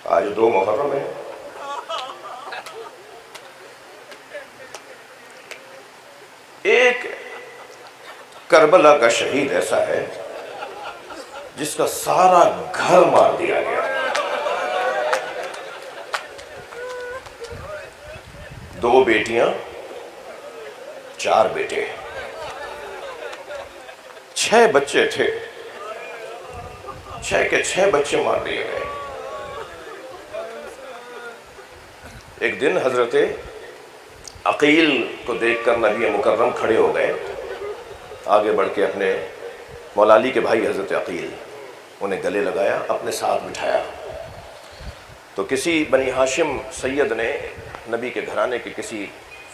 آج 2 محرم ہے. ایک کربلا کا شہید ایسا ہے جس کا سارا گھر مار دیا گیا. 2 بیٹیاں 4 بیٹے، 6 بچے تھے، 6 کے 6 بچے مار دیے گئے. ایک دن حضرت عقیل کو دیکھ کر نبی مکرم کھڑے ہو گئے. آگے بڑھ کے اپنے مولا علی کے بھائی حضرت عقیل انہیں گلے لگایا، اپنے ساتھ بٹھایا. تو کسی بنی ہاشم سید نے نبی کے گھرانے کے کسی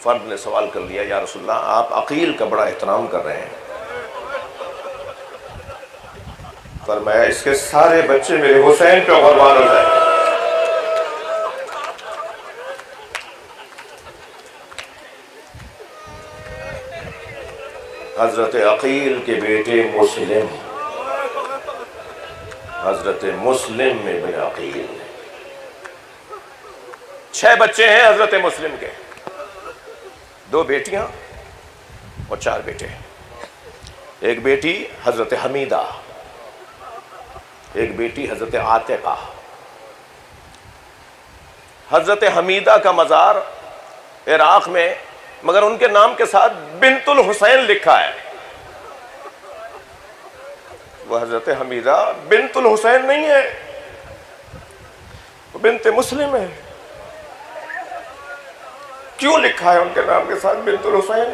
فرد نے سوال کر لیا، یا رسول اللہ آپ عقیل کا بڑا احترام کر رہے ہیں. فرمایا اس کے سارے بچے میرے حسین پہ قربان ہو جائیں. حضرت عقیل کے بیٹے مسلم، حضرت مسلم میں بن عقیل. 6 بچے ہیں حضرت مسلم کے، 2 بیٹیاں اور 4 بیٹے. ایک بیٹی حضرت حمیدہ، ایک بیٹی حضرت عاتقہ. حضرت حمیدہ کا مزار عراق میں، مگر ان کے نام کے ساتھ بنت الحسین لکھا ہے. وہ حضرت حمیدہ بنت الحسین نہیں ہے، وہ بنت مسلم ہے. کیوں لکھا ہے ان کے نام کے ساتھ بنت الحسین؟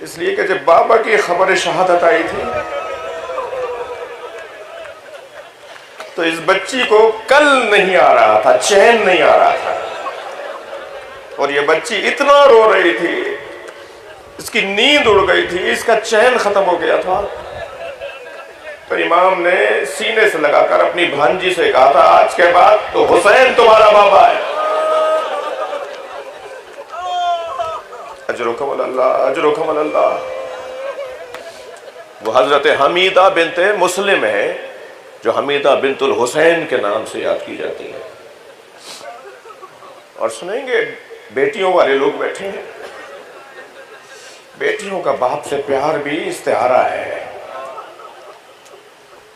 اس لیے کہ جب بابا کی خبر شہادت آئی تھی تو اس بچی کو کل نہیں آ رہا تھا، چین نہیں آ رہا تھا، اور یہ بچی اتنا رو رہی تھی، اس کی نیند اڑ گئی تھی، اس کا چین ختم ہو گیا تھا. تو امام نے سینے سے لگا کر اپنی بھانجی سے کہا تھا آج کے بعد تو حسین تمہارا بابا ہے. اجرکم اللہ، اجرکم اللہ. وہ حضرت حمیدہ بنت مسلم ہے جو حمیدہ بنت الحسین کے نام سے یاد کی جاتی ہے. اور سنیں گے بیٹیوں والے لوگ بیٹھے ہیں. بیٹیوں کا باپ سے پیار بھی استعارہ ہے،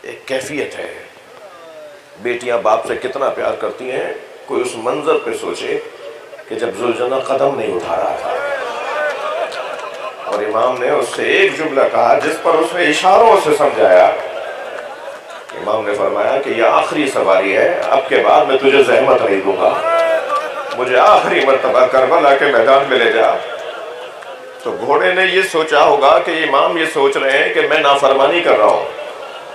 ایک کیفیت ہے. بیٹیاں باپ سے کتنا پیار کرتی ہیں، کوئی اس منظر پہ سوچے کہ جب ذوالجناح قدم نہیں اٹھا رہا تھا اور امام نے اس سے ایک جملہ کہا جس پر اس نے اشاروں سے سمجھایا. امام نے فرمایا کہ یہ آخری سواری ہے، اب کے بعد میں تجھے زحمت نہیں دوں گا، مجھے آخری مرتبہ کربلا کے میدان میں لے جا. تو گھوڑے نے یہ سوچا ہوگا کہ امام یہ سوچ رہے ہیں کہ میں نافرمانی کر رہا ہوں.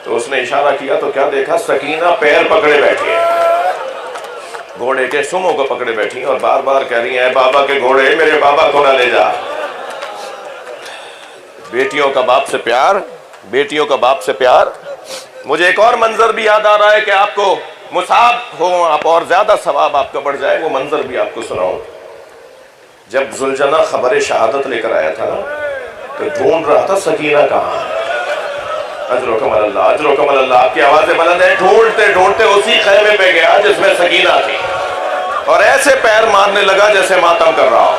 تو اس نے اشارہ کیا تو کیا دیکھا، سکینہ پیر پکڑے بیٹھی ہے، گھوڑے کے سموں کو پکڑے بیٹھی اور بار بار کہہ رہی ہیں اے بابا کے گھوڑے میرے بابا کو نہ لے جا. بیٹیوں کا باپ سے پیار، بیٹیوں کا باپ سے پیار. مجھے ایک اور منظر بھی یاد آ رہا ہے کہ آپ کو مصاب ہو آپ اور زیادہ ثواب آپ کا بڑھ جائے، وہ منظر بھی آپ کو سناؤں. جب ذوالجناح خبر شہادت لے کر آیا تھا تو ڈھونڈ رہا تھا سکینہ کہاں ہے. اجرکم اللہ، اجرکم اللہ. آپ کی آوازیں بلند ہیں. ڈھونڈتے ڈھونڈتے اسی خیمے پہ گیا جس میں سکینہ تھی، اور ایسے پیر مارنے لگا جیسے ماتم کر رہا ہو،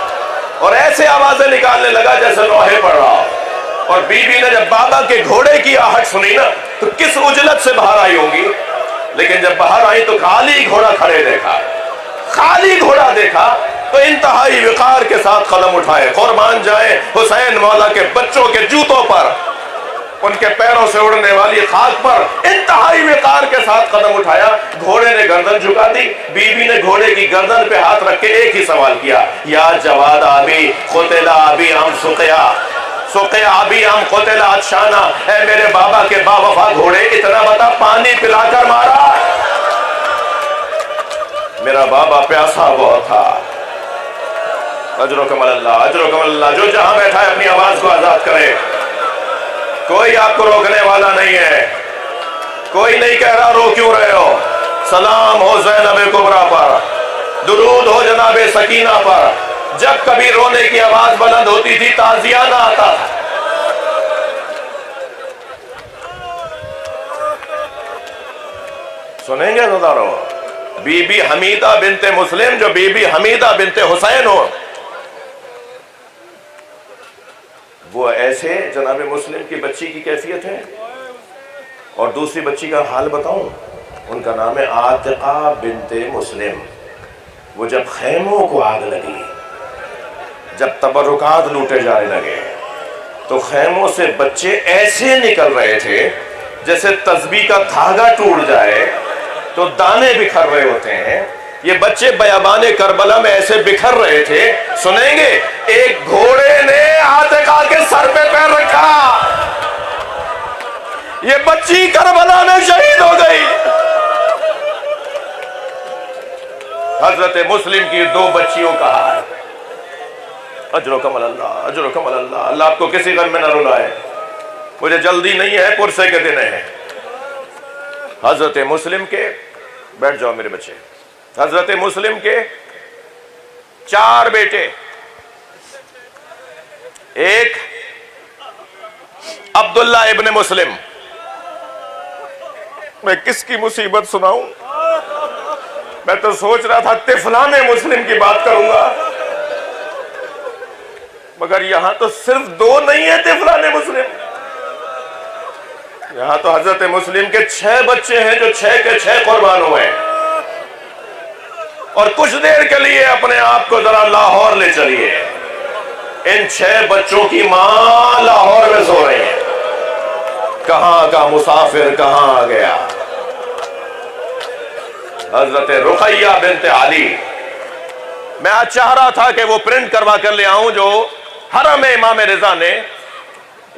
اور ایسے آوازیں نکالنے لگا جیسے لوہے پڑ رہا ہو. اور بی بی نے جب بابا کے گھوڑے کی آہٹ سنی نا تو کس عجلت سے باہر آئی ہوں گی، لیکن جب باہر آئی تو خالی گھوڑا کھڑے دیکھا، خالی گھوڑا دیکھا تو انتہائی وقار کے ساتھ قدم اٹھائے. قربان جائیں حسین مولا کے بچوں کے جوتوں پر، ان کے پیروں سے اڑنے والی خاک پر انتہائی وقار کے ساتھ قدم اٹھایا. گھوڑے نے گردن جھکا دی. بی بی نے گھوڑے کی گردن پہ ہاتھ رکھ کے ایک ہی سوال کیا، یا جواد آبی قتل آبی ام سقیا، سقیا آبی ام قتل عطشانا. اے میرے بابا کے با وفا گھوڑے اتنا بتا پانی پلا کر مارا؟ میرا بابا پیاسا بہت تھا. اجرکم اللہ، اجرکم اللہ. جو جہاں بیٹھا ہے اپنی آواز کو آزاد کرے، کوئی آپ کو روکنے والا نہیں ہے، کوئی نہیں کہہ رہا رو کیوں رہے ہو. سلام ہو زینب کبریٰ پر، درود ہو جناب سکینہ پر. جب کبھی رونے کی آواز بلند ہوتی تھی تعزیہ نہ آتا تھا. سنیں گے ہزاروں؟ بی بی حمیدہ بنت مسلم جو بی بی حمیدہ بنت حسین ہو، وہ ایسے جناب مسلم کی بچی کی کیفیت ہے. اور دوسری بچی کا حال بتاؤں، ان کا نام ہے عاتقہ بنت مسلم. وہ جب خیموں کو آگ لگی، جب تبرکات لوٹے جانے لگے، تو خیموں سے بچے ایسے نکل رہے تھے جیسے تسبیح کا دھاگا ٹوٹ جائے تو دانے بکھر رہے ہوتے ہیں. یہ بچے بیابان کربلا میں ایسے بکھر رہے تھے. سنیں گے، ایک گھوڑے نے عاتقہ کے سر پہ پیر رکھا، یہ بچی کربلا میں شہید ہو گئی. حضرت مسلم کی دو بچیوں کا حال. اجرکم اللہ، اجرکم اللہ. اللہ آپ کو کسی غم میں نہ رلائے. مجھے جلدی نہیں ہے، پرسے کے دن ہیں. حضرت مسلم کے، بیٹھ جاؤ میرے بچے، حضرت مسلم کے 4 بیٹے. ایک عبداللہ ابن مسلم. میں کس کی مصیبت سناؤں؟ میں تو سوچ رہا تھا طفلان مسلم کی بات کروں گا، مگر یہاں تو صرف 2 نہیں ہیں طفلان مسلم. یہاں تو حضرت مسلم کے 6 بچے ہیں جو 6 کے 6 قربان ہوئے ہیں. اور کچھ دیر کے لیے اپنے آپ کو ذرا لاہور لے چلیے. ان 6 بچوں کی ماں لاہور میں سو رہی ہے. کہاں کا مسافر کہاں آ گیا. حضرت رقیہ بنت علی. میں آج چاہ رہا تھا کہ وہ پرنٹ کروا کر لے آؤں جو حرم امام رضا نے،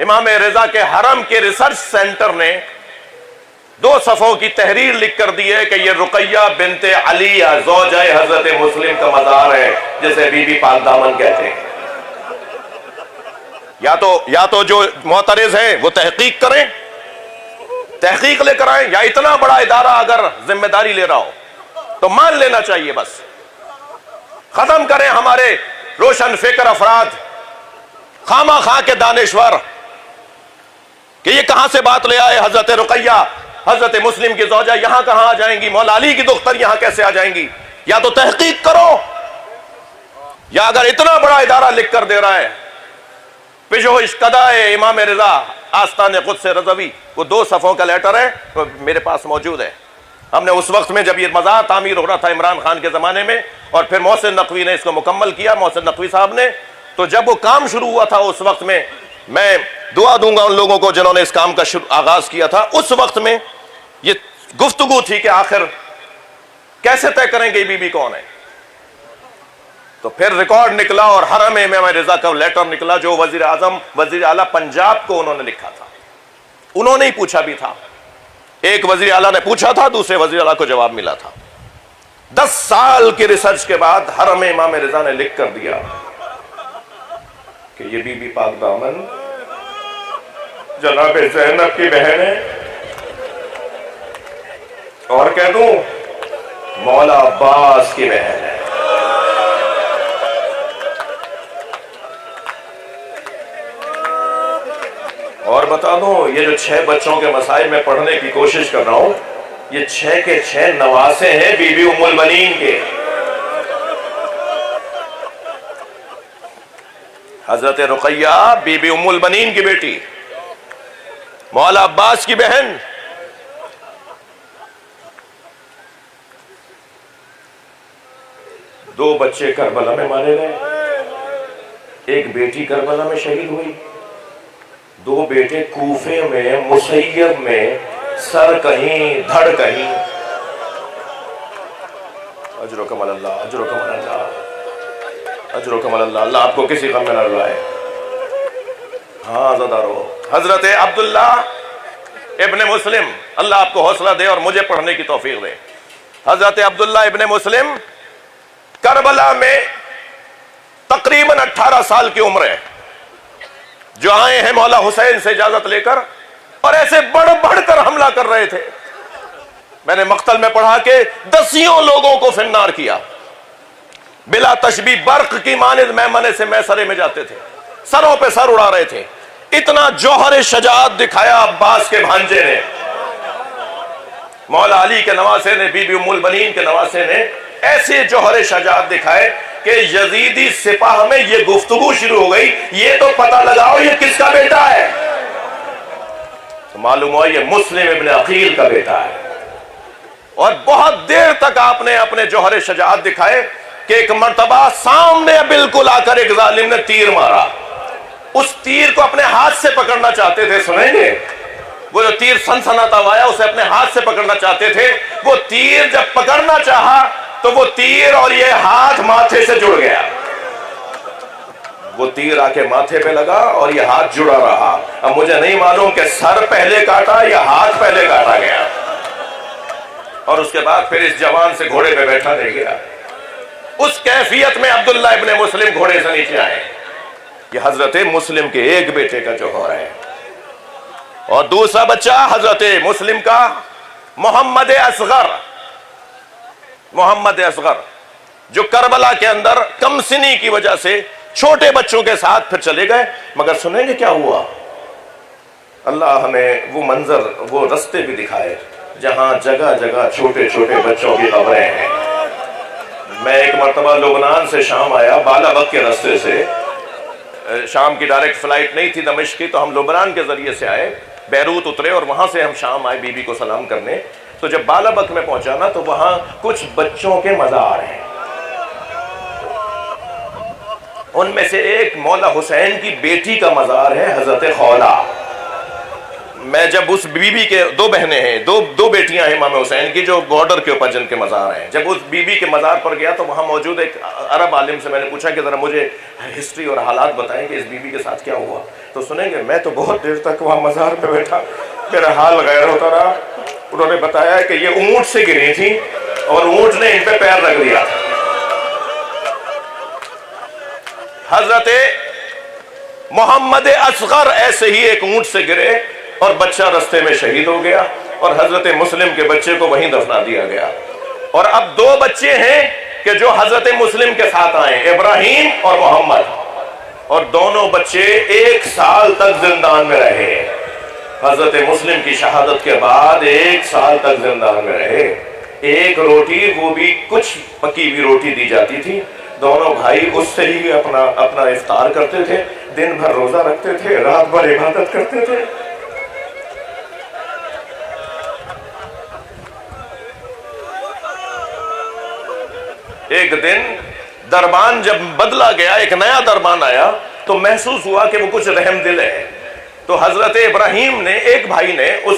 امام رضا کے حرم کے ریسرچ سینٹر نے 2 صفحوں کی تحریر لکھ کر دی ہے کہ یہ رقیہ بنت علی زوجہ حضرت مسلم کا مزار ہے، جسے بی بی پاک دامن کہتے ہیں. یا تو جو معترض ہیں وہ تحقیق کریں، تحقیق لے کر آئیں، یا اتنا بڑا ادارہ اگر ذمہ داری لے رہا ہو تو مان لینا چاہیے. بس ختم کریں ہمارے روشن فکر افراد، خامہ خواہ کے دانشور، کہ یہ کہاں سے بات لے آئے حضرت رقیہ حضرت مسلم کی زوجہ یہاں کہاں آ جائیں گی، مولا علی کی دختر یہاں کیسے آ جائیں گی. یا تو تحقیق کرو، یا اگر اتنا بڑا ادارہ لکھ کر دے رہا ہے پژوہش قضائے امام رضا آستان قدس رضوی، وہ 2 صفحوں کا لیٹر ہے، وہ میرے پاس موجود ہے. ہم نے اس وقت میں جب یہ مزار تعمیر ہو رہا تھا عمران خان کے زمانے میں، اور پھر محسن نقوی نے اس کو مکمل کیا، محسن نقوی صاحب نے، تو جب وہ کام شروع ہوا تھا اس وقت میں میں دعا دوں گا ان لوگوں کو جنہوں نے اس کام کا آغاز کیا تھا. اس وقت میں یہ گفتگو تھی کہ آخر کیسے طے کریں گے بی بی کون ہے. تو پھر ریکارڈ نکلا اور حرم امام رضا کا لیٹر نکلا جو وزیر اعظم وزیر اعلیٰ پنجاب کو انہوں نے لکھا تھا. انہوں نے ہی پوچھا بھی تھا، ایک وزیر اعلیٰ نے پوچھا تھا، دوسرے وزیر اعلیٰ کو جواب ملا تھا. 10 سال کی ریسرچ کے بعد حرم امام رضا نے لکھ کر دیا کہ یہ بی بی پاک دامن جناب زینب کی بہن ہے، اور کہہ دوں مولا عباس کی بہن ہے. اور بتا دوں یہ جو 6 بچوں کے مسائل میں پڑھنے کی کوشش کر رہا ہوں، یہ 6 کے 6 نواسے ہیں بی بی ام المنین کے. حضرت رقیہ بی بی ام المنین کی بیٹی، مولا عباس کی بہن. دو بچے کربلا میں مارے گئے، ایک بیٹی کربلا میں شہید ہوئی، 2 بیٹے کوفے میں مسیب میں، سر کہیں دھڑ کہیں. اجرکم اللہ، اجرکم اللہ، اجرکم اللہ. اللہ آپ کو کسی غم میں نہ لائے. ہاں زدہ رہو. حضرت عبداللہ ابن مسلم، اللہ آپ کو حوصلہ دے اور مجھے پڑھنے کی توفیق دے. حضرت عبداللہ ابن مسلم کربلا میں تقریباً 18 سال کی عمر ہے، جو آئے ہیں مولا حسین سے اجازت لے کر، اور ایسے بڑھ بڑھ کر حملہ کر رہے تھے. میں نے مقتل میں پڑھا کہ 10 لوگوں کو فی النار کیا، بلا تشبیہ برق کی مانند میمنے سے میسرے میں جاتے تھے، سروں پہ سر اڑا رہے تھے. اتنا جوہر شجاعت دکھایا عباس کے بھانجے نے. مولا علی کے نواسے نے، بی بی ام البنین کے نواسے نے ایسے جوہر شجاعت دکھائے کہ یزیدی سپاہ میں یہ گفتگو شروع ہو گئی، یہ تو پتہ لگاؤ یہ کس کا بیٹا ہے؟ تو معلوم ہوا یہ مسلم ابن عقیل کا بیٹا ہے۔ اور بہت دیر تک آپ نے اپنے جوہر شجاعت دکھائے کہ ایک مرتبہ سامنے بالکل آ کر ایک ظالم نے تیر مارا، اس تیر کو اپنے ہاتھ سے پکڑنا چاہتے تھے، سنیں گے وہ جو تیر سنسناتا ہوا ہے اسے اپنے ہاتھ سے پکڑنا چاہتے تھے، وہ تیر جب پکڑنا چاہا تو وہ تیر اور یہ ہاتھ ماتھے سے جڑ گیا، وہ تیر آ کے ماتھے پہ لگا اور یہ ہاتھ جڑا رہا۔ اب مجھے نہیں معلوم کہ سر پہلے کاٹا یا ہاتھ پہلے کاٹا گیا، اور اس کے بعد پھر اس جوان سے گھوڑے پہ بیٹھا نہیں گیا۔ اس کیفیت میں عبداللہ ابن مسلم گھوڑے سے نیچے آئے۔ یہ حضرت مسلم کے ایک بیٹے کا جوہر ہے، اور دوسرا بچہ حضرت مسلم کا محمد اصغر، محمد اصغر جو کربلا کے اندر کم سنی کی وجہ سے چھوٹے بچوں کے ساتھ پھر چلے گئے، مگر سنیں گے کیا ہوا؟ اللہ ہمیں وہ منظر، وہ رستے بھی دکھائے جہاں جگہ جگہ چھوٹے چھوٹے بچوں کی قبریں ہیں۔ میں ایک مرتبہ لبنان سے شام آیا، بالا بک کے رستے سے، شام کی ڈائریکٹ فلائٹ نہیں تھی دمشق کی، تو ہم لبنان کے ذریعے سے آئے، بیروت اترے اور وہاں سے ہم شام آئے بی بی کو سلام کرنے۔ تو جب بالا بک میں پہنچا نا تو وہاں کچھ بچوں کے مزار ہیں، ان میں سے ایک مولا حسین کی بیٹی کا مزار ہے، حضرت خولا۔ میں جب اس بی بی کے دو بہنیں ہیں، دو بیٹیاں ہیں امام حسین کی جو بارڈر کے اوپر جن کے مزار ہیں، جب اس بی بی کے مزار پر گیا تو وہاں موجود ایک عرب عالم سے میں نے پوچھا کہ ذرا مجھے ہسٹری اور حالات بتائیں کہ اس بی بی کے ساتھ کیا ہوا۔ تو سنیں گے میں تو بہت دیر تک وہاں مزار پہ بیٹھا، میرا حال غیر ہوتا رہا۔ انہوں نے بتایا کہ یہ اونٹ سے گری تھی اور اونٹ نے ان پہ پیر رکھ دیا۔ حضرت محمد اصغر ایسے ہی ایک اونٹ سے گرے اور بچہ رستے میں شہید ہو گیا، اور حضرت مسلم کے بچے کو وہیں دفنا دیا گیا۔ اور اب دو بچے ہیں کہ جو حضرت مسلم کے ساتھ آئے، ابراہیم اور محمد، اور دونوں بچے 1 سال تک زندان میں رہے۔ حضرت مسلم کی شہادت کے بعد 1 سال تک زندان میں رہے۔ ایک روٹی، وہ بھی کچھ پکی ہوئی روٹی دی جاتی تھی، دونوں بھائی اس سے ہی اپنا افطار کرتے تھے، دن بھر روزہ رکھتے تھے، رات بھر عبادت کرتے تھے۔ ایک دن دربان جب بدلا گیا، ایک نیا دربان آیا تو محسوس ہوا کہ وہ کچھ رحم دل ہے، تو حضرت ابراہیم نے، ایک بھائی نے اس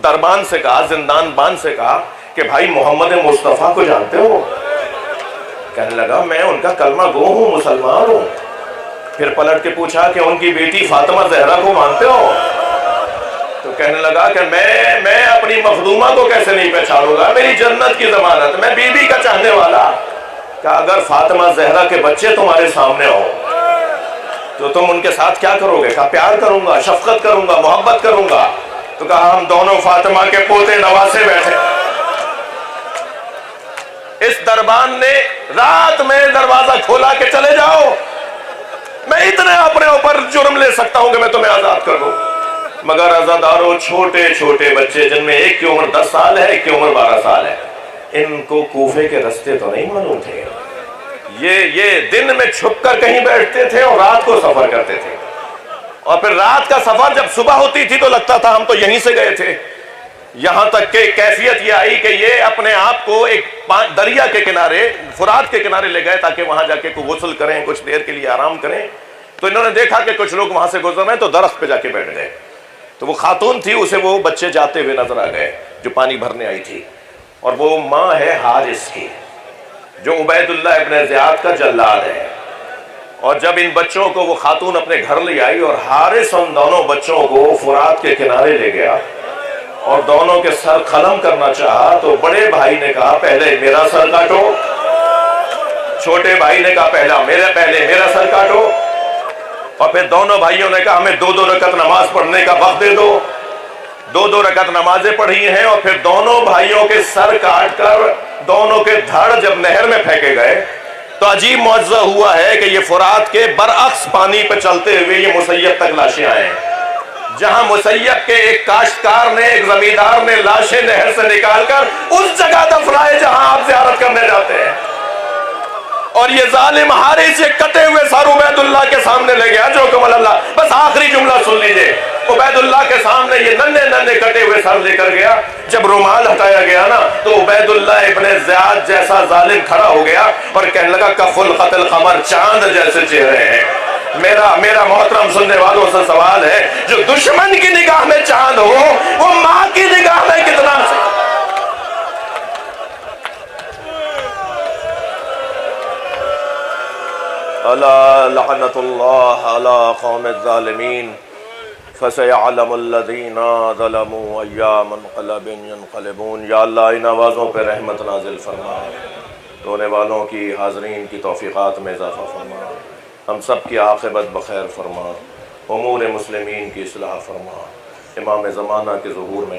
دربان سے کہا، زندان بان سے کہا کہ بھائی محمد مصطفیٰ کو جانتے ہو؟ کہنے لگا میں ان کا کلمہ گو ہوں، مسلمان ہوں۔ پھر پلٹ کے پوچھا کہ ان کی بیٹی فاطمہ زہرا کو مانتے ہو؟ تو کہنے لگا کہ میں اپنی مخدومہ کو کیسے نہیں پہچانوں گا، میری جنت کی ضمانت، میں بی بی کا چاہنے والا۔ کہ اگر فاطمہ زہرا کے بچے تمہارے سامنے ہو تو تم ان کے ساتھ کیا کرو گے؟ کہا پیار کروں گا، شفقت کروں گا، محبت کروں گا۔ تو کہا ہم دونوں فاطمہ کے پوتے نواسے بیٹھے۔ اس دربان نے رات میں دروازہ کھولا کہ چلے جاؤ، میں اتنے اپنے اوپر جرم لے سکتا ہوں کہ میں تمہیں آزاد کر دوں، مگر عزاداروں چھوٹے چھوٹے بچے جن میں ایک کی عمر 10 سال ہے، ایک کی عمر 12 سال ہے، ان کو کوفے کے رستے تو نہیں معلوم تھے۔ یہ دن میں چھپ کر کہیں بیٹھتے تھے اور رات کو سفر کرتے تھے، اور پھر رات کا سفر جب صبح ہوتی تھی تو لگتا تھا ہم تو یہیں سے گئے تھے۔ یہاں تک کہ کیفیت یہ آئی کہ یہ اپنے آپ کو ایک دریا کے کنارے، فرات کے کنارے لے گئے تاکہ وہاں جا کے کوئی غسل کریں، کچھ دیر کے لیے آرام کریں۔ تو انہوں نے دیکھا کہ کچھ لوگ وہاں سے گزر رہے ہیں تو درخت پہ جا کے بیٹھ گئے۔ تو وہ خاتون تھی، اسے وہ بچے جاتے ہوئے نظر آ گئے جو پانی بھرنے آئی تھی، اور وہ ماں ہے حارث کی جو عبید اللہ ابن زیاد کا جلاد ہے۔ اور جب ان بچوں کو وہ خاتون اپنے گھر لے آئی اور حارث ان دونوں بچوں کو فرات کے کنارے لے گیا اور دونوں کے سر قلم کرنا چاہا، تو بڑے بھائی نے کہا پہلے میرا سر کاٹو، چھوٹے بھائی نے کہا پہلے میرا سر کاٹو، اور پھر دونوں بھائیوں نے کہا ہمیں 2 رکعت نماز پڑھنے کا وقت دے دو۔ 2 رکعت نمازیں پڑھی ہیں، اور پھر دونوں بھائیوں کے سر کاٹ کر دونوں کے دھڑ جب نہر میں پھینکے گئے تو عجیب معجزہ ہوا ہے کہ یہ فرات کے برعکس پانی پہ چلتے ہوئے یہ مسیب تک لاشیں آئے ہیں۔ جہاں مسیب کے ایک کاشتکار نے، ایک زمیندار نے لاشیں نہر سے نکال کر اس جگہ دفنائے جہاں آپ زیارت کرنے جاتے ہیں، اور یہ ظالم حارث یہ کٹے ہوئے سر عبید اللہ کے سامنے لے گیا، جو کمل اللہ، بس آخری جملہ سن لیجئے، عبید اللہ کے سامنے یہ ننھے ننھے کٹے ہوئے سر لے کر گیا، جب رومال ہٹایا گیا نا تو عبید اللہ ابن زیاد جیسا ظالم کھڑا ہو گیا اور کہنے لگا کخلقۃ القمر، چاند جیسے چہرے ہیں۔ میرا محترم سننے والوں سے سوال ہے، جو دشمن کی نگاہ میں چاند ہو وہ ماں کی نگاہ میں کتنا سے الا لعنت اللہ علی قوم الظالمین فسيعلم الذين ظلموا أي منقلب ينقلبون۔ یا اللہ ان آوازوں پہ رحمت نازل فرما، رونے والوں کی، حاضرین کی توفیقات میں اضافہ فرما، ہم سب کی عاقبت بخیر فرما، امور مسلمین کی اصلاح فرما، امام زمانہ کے ظہور میں